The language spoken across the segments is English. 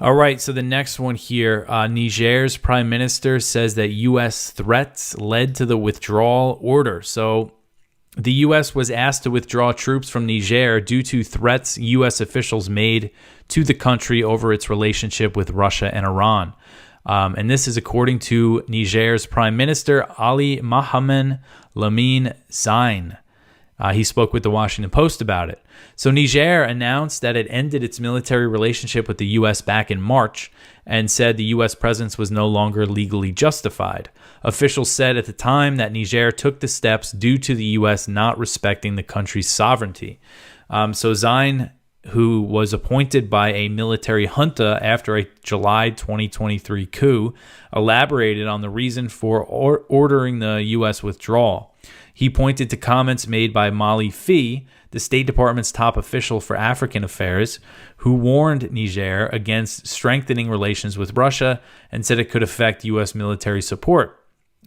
All right, so the next one here, Niger's prime minister says that U.S. threats led to the withdrawal order. So the U.S. was asked to withdraw troops from Niger due to threats U.S. officials made to the country over its relationship with Russia and Iran. And this is according to Niger's prime minister, Ali Mohamed Lamine Zain. He spoke with the Washington Post about it. So Niger announced that it ended its military relationship with the U.S. back in March and said the U.S. presence was no longer legally justified. Officials said at the time that Niger took the steps due to the U.S. not respecting the country's sovereignty. So Zain, who was appointed by a military junta after a July 2023 coup, elaborated on the reason for ordering the U.S. withdrawal. He pointed to comments made by Mali Fee, the State Department's top official for African affairs, who warned Niger against strengthening relations with Russia and said it could affect U.S. military support.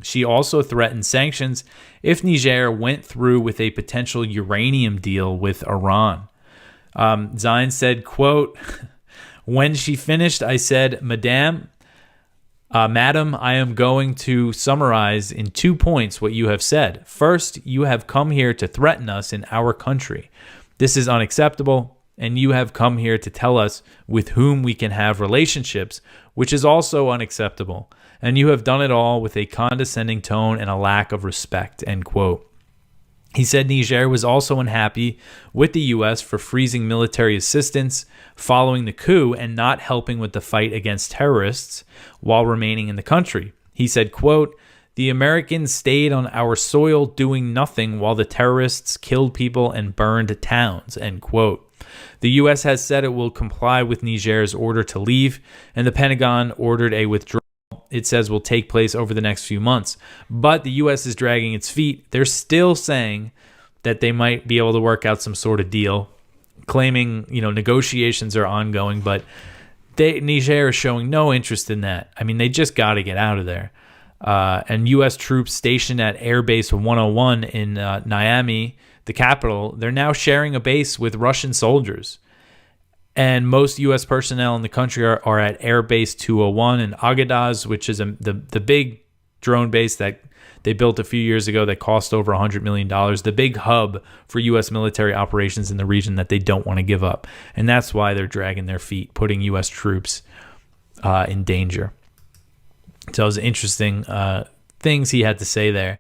She also threatened sanctions if Niger went through with a potential uranium deal with Iran. Zain said, quote, "When she finished, I said, Madam, I am going to summarize in 2 points what you have said. First, you have come here to threaten us in our country. This is unacceptable, and you have come here to tell us with whom we can have relationships, which is also unacceptable. And you have done it all with a condescending tone and a lack of respect," end quote. He said Niger was also unhappy with the U.S. for freezing military assistance following the coup and not helping with the fight against terrorists while remaining in the country. He said, quote, "The Americans stayed on our soil doing nothing while the terrorists killed people and burned towns," end quote. The U.S. has said it will comply with Niger's order to leave, and the Pentagon ordered a withdrawal it says will take place over the next few months. But the U.S. is dragging its feet. They're still saying that they might be able to work out some sort of deal, claiming, negotiations are ongoing, but Niger is showing no interest in that. I mean, they just got to get out of there. And U.S. troops stationed at Air Base 101 in Niamey, the capital, they're now sharing a base with Russian soldiers. And most U.S. personnel in the country are at Air Base 201 in Agadez, which is the big drone base that they built a few years ago that cost over $100 million, the big hub for U.S. military operations in the region that they don't want to give up. And that's why they're dragging their feet, putting U.S. troops in danger. So it was interesting things he had to say there.